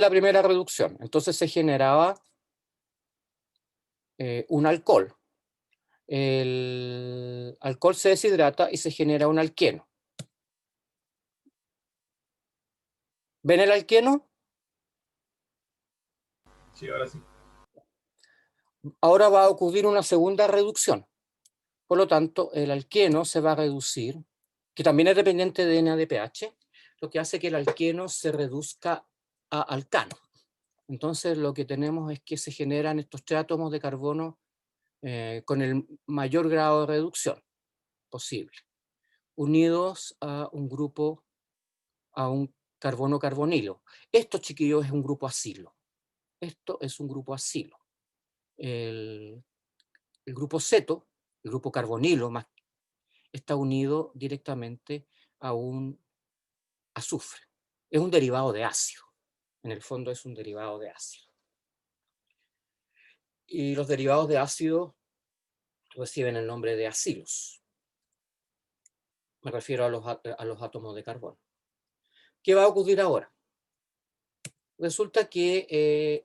la primera reducción. Entonces se generaba un alcohol. El alcohol se deshidrata y se genera un alqueno. ¿Ven el alqueno? Sí, ahora sí. Ahora va a ocurrir una segunda reducción. Por lo tanto, el alqueno se va a reducir, que también es dependiente de NADPH, lo que hace que el alqueno se reduzca a alcano. Entonces, lo que tenemos es que se generan estos 3 átomos de carbono con el mayor grado de reducción posible, unidos a un grupo, a un carbono carbonilo. Esto, chiquillos, es un grupo acilo. Esto es un grupo acilo. El grupo ceto, el grupo carbonilo, más, está unido directamente a un azufre. Es un derivado de ácido. En el fondo es un derivado de ácido. Y los derivados de ácido reciben el nombre de acilos. Me refiero a los átomos de carbono. ¿Qué va a ocurrir ahora? Resulta que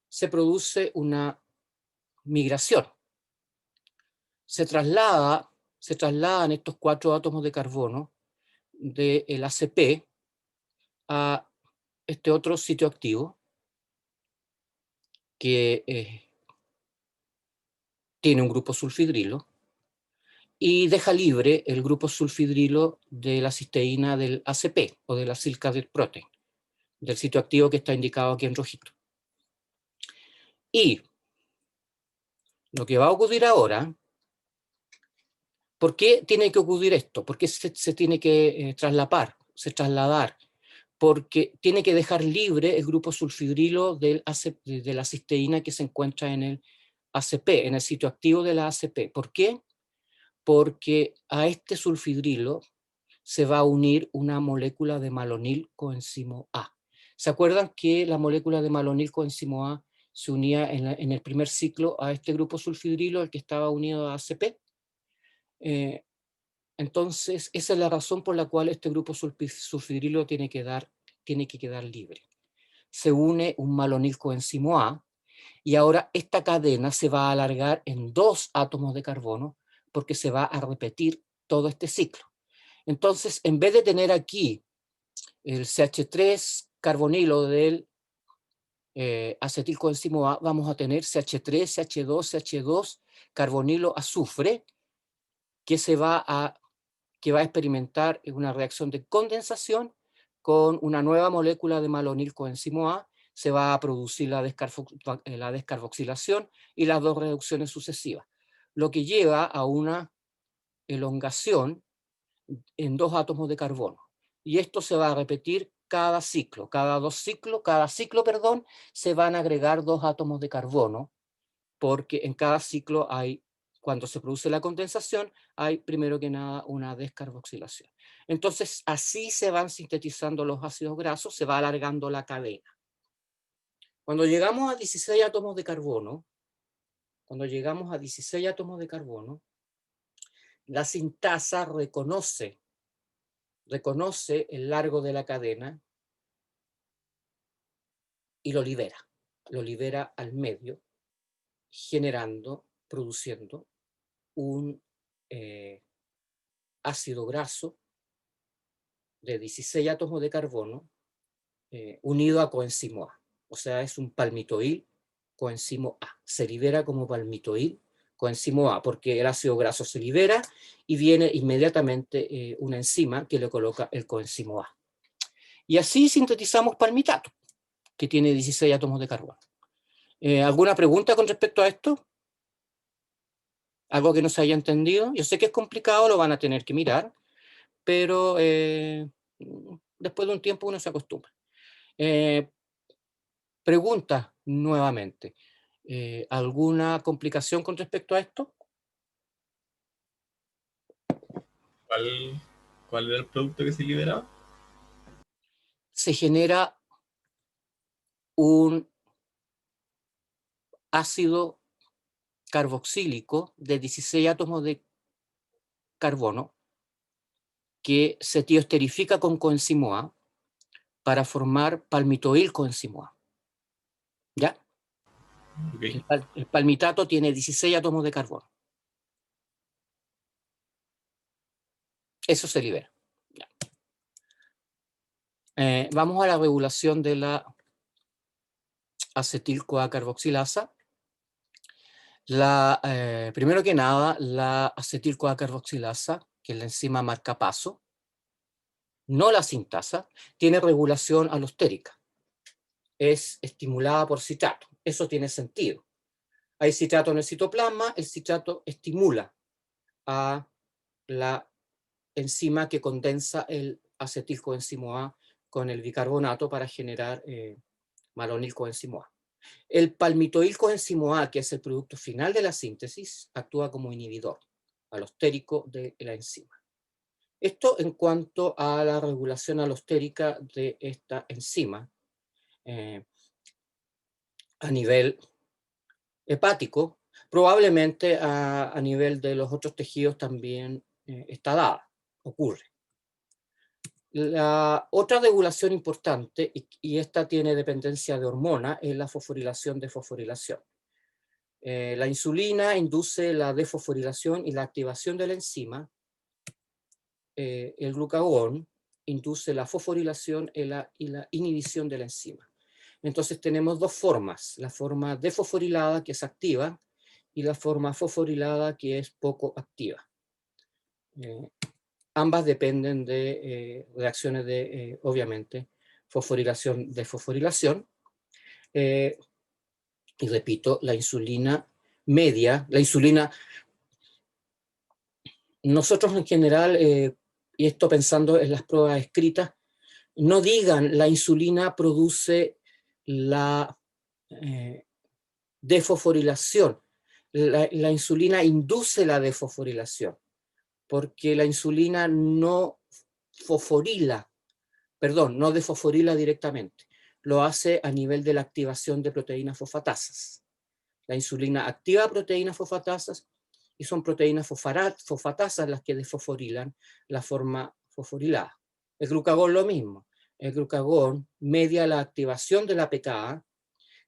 se produce una migración. Se trasladan estos 4 átomos de carbono del ACP a este otro sitio activo que tiene un grupo sulfidrilo y deja libre el grupo sulfidrilo de la cisteína del ACP o de la Silk Carrier Protein, del sitio activo que está indicado aquí en rojito. Y lo que va a ocurrir ahora, ¿por qué tiene que ocurrir esto? ¿Por qué se tiene que trasladar? Porque tiene que dejar libre el grupo sulfidrilo de la cisteína que se encuentra en el ACP, en el sitio activo de la ACP. ¿Por qué? Porque a este sulfidrilo se va a unir una molécula de malonil coenzimo A. ¿Se acuerdan que la molécula de malonil coenzimo A se unía en el primer ciclo a este grupo sulfidrilo, el que estaba unido a ACP? Entonces, esa es la razón por la cual este grupo sulfidrilo tiene que quedar libre. Se une un malonil coenzimo A y ahora esta cadena se va a alargar en 2 átomos de carbono porque se va a repetir todo este ciclo. Entonces, en vez de tener aquí el CH3 carbonilo del acetilcoenzimo A, vamos a tener CH3, CH2, CH2 carbonilo azufre que va a experimentar una reacción de condensación con una nueva molécula de malonil coenzimo A, se va a producir la descarboxilación y las 2 reducciones sucesivas, lo que lleva a una elongación en 2 átomos de carbono. Y esto se va a repetir cada ciclo, cada ciclo, se van a agregar 2 átomos de carbono, porque en cada ciclo hay, cuando se produce la condensación, hay primero que nada una descarboxilación. Entonces, así se van sintetizando los ácidos grasos, se va alargando la cadena. Cuando llegamos a 16 átomos de carbono, la sintasa reconoce el largo de la cadena y lo libera al medio, produciendo un ácido graso de 16 átomos de carbono unido a coenzimo A. O sea, es un palmitoil coenzimo A. Se libera como palmitoil coenzimo A, porque el ácido graso se libera y viene inmediatamente una enzima que le coloca el coenzimo A. Y así sintetizamos palmitato, que tiene 16 átomos de carbono. ¿Alguna pregunta con respecto a esto? ¿Algo que no se haya entendido? Yo sé que es complicado, lo van a tener que mirar, pero después de un tiempo uno se acostumbra. Pregunta nuevamente. ¿Alguna complicación con respecto a esto? ¿Cuál era el producto que se liberaba? Se genera un ácido carboxílico de 16 átomos de carbono que se tioesterifica con coenzimo A para formar palmitoil coenzimo A. ¿Ya? Ok. El palmitato tiene 16 átomos de carbono. Eso se libera. Ya. Vamos a la regulación de la acetil-CoA carboxilasa. Primero que nada, la acetil-CoA carboxilasa, que es la enzima marcapaso, no la sintasa, tiene regulación alostérica. Es estimulada por citrato. Eso tiene sentido. Hay citrato en el citoplasma, el citrato estimula a la enzima que condensa el acetilcoenzimo A con el bicarbonato para generar malonilcoenzimo A. El palmitoilcoenzimo A, que es el producto final de la síntesis, actúa como inhibidor alostérico de la enzima. Esto en cuanto a la regulación alostérica de esta enzima a nivel hepático, probablemente a nivel de los otros tejidos también está dada, ocurre. La otra regulación importante, y esta tiene dependencia de hormona, es la fosforilación de fosforilación. La insulina induce la defosforilación y la activación de la enzima. El glucagón induce la fosforilación y la inhibición de la enzima. Entonces tenemos dos formas, la forma defosforilada, que es activa, y la forma fosforilada, que es poco activa. Ambas dependen de reacciones de, obviamente, fosforilación, desfosforilación. Y repito, la insulina media, la insulina, nosotros en general, y esto pensando en las pruebas escritas, no digan la insulina produce la defosforilación. La insulina induce la defosforilación, porque la insulina no fosforila, perdón, no desfosforila directamente, lo hace a nivel de la activación de proteínas fosfatasas. La insulina activa proteínas fosfatasas y son proteínas fosfatasas las que desfosforilan la forma fosforilada. El glucagón lo mismo. El glucagón media la activación de la pKa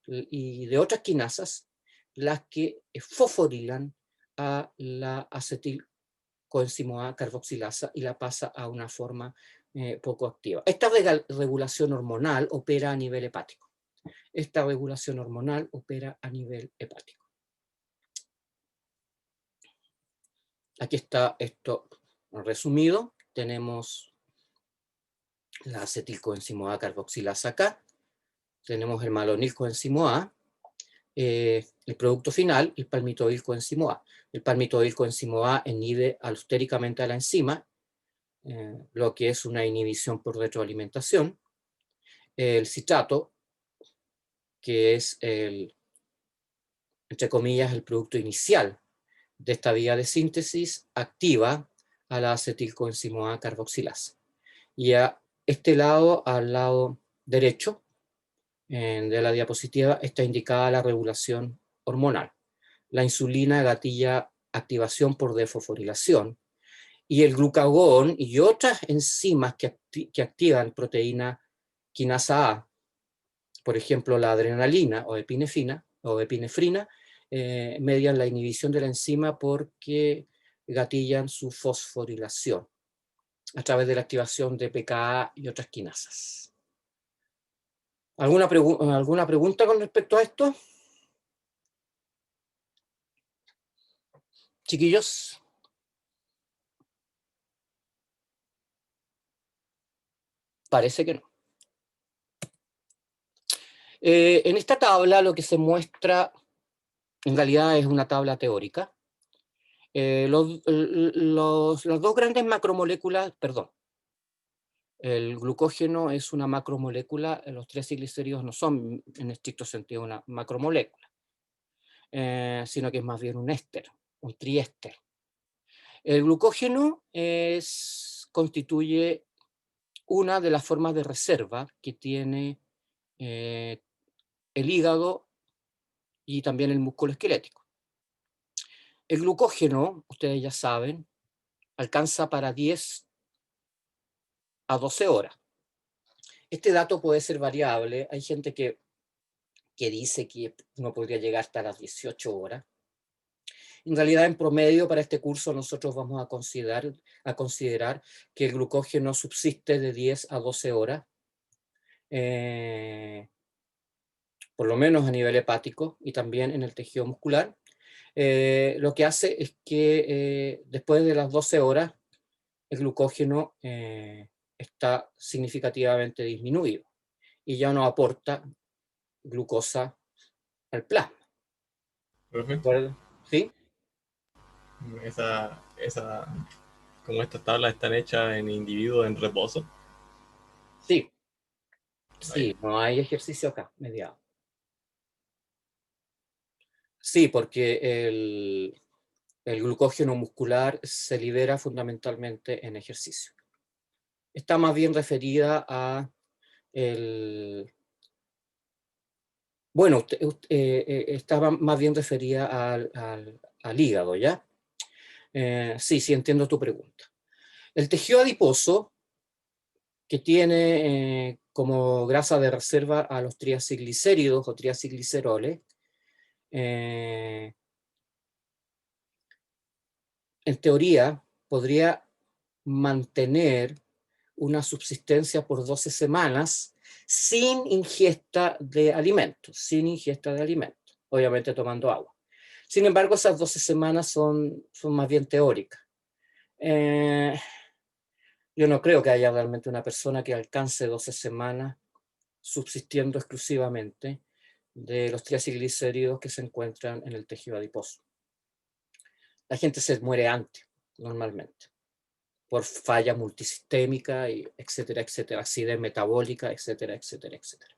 y de otras quinasas, las que fosforilan a la acetilcoenzimo A carboxilasa y la pasa a una forma poco activa. Esta regulación hormonal opera a nivel hepático. Esta regulación hormonal opera a nivel hepático. Aquí está esto resumido. Tenemos la acetilcoenzimo A carboxilasa acá. Tenemos el malonilcoenzimo A. El producto final, el palmitoilcoenzimo A. El palmitoilcoenzimo A inhibe alostéricamente a la enzima, lo que es una inhibición por retroalimentación. El citrato, que es entre comillas, el producto inicial de esta vía de síntesis, activa a la acetilcoenzimo A carboxilasa. Y a este lado, al lado derecho de la diapositiva, está indicada la regulación hormonal. La insulina gatilla activación por defosforilación, y el glucagón y otras enzimas que activan proteína quinasa A, por ejemplo la adrenalina o epinefrina, median la inhibición de la enzima porque gatillan su fosforilación a través de la activación de pKa y otras quinasas. ¿Alguna pregunta con respecto a esto? Chiquillos. Parece que no. En esta tabla lo que se muestra en realidad es una tabla teórica. Las dos grandes macromoléculas, perdón, el glucógeno es una macromolécula, los 3 triglicéridos no son en estricto sentido una macromolécula, sino que es más bien un éster, un triéster. El glucógeno constituye una de las formas de reserva que tiene el hígado y también el músculo esquelético. El glucógeno, ustedes ya saben, alcanza para 10 a 12 horas. Este dato puede ser variable. Hay gente que dice que uno podría llegar hasta las 18 horas. En realidad, en promedio, para este curso, nosotros vamos a considerar que el glucógeno subsiste de 10 a 12 horas, por lo menos a nivel hepático y también en el tejido muscular. Lo que hace es que después de las 12 horas, el glucógeno está significativamente disminuido y ya no aporta glucosa al plasma. ¿De Profe, acuerdo? ¿Sí? esa, como estas tablas están hechas en individuos en reposo. Sí, Vaya. sí, no hay ejercicio acá, mediado. Sí, porque el glucógeno muscular se libera fundamentalmente en ejercicio. Está más bien referida a el... Bueno, estaba más bien referida al hígado, ¿ya? Sí, sí, entiendo tu pregunta. El tejido adiposo, que tiene como grasa de reserva a los triacilglicéridos o triacilgliceroles, en teoría podría mantener una subsistencia por 12 semanas sin ingesta de alimentos, obviamente tomando agua. Sin embargo, esas 12 semanas son más bien teóricas. Eh, yo no creo que haya realmente una persona que alcance 12 semanas subsistiendo exclusivamente de los triacilglicéridos que se encuentran en el tejido adiposo. La gente se muere antes, normalmente, por falla multisistémica, y etcétera, etcétera, acidez metabólica, etcétera, etcétera, etcétera.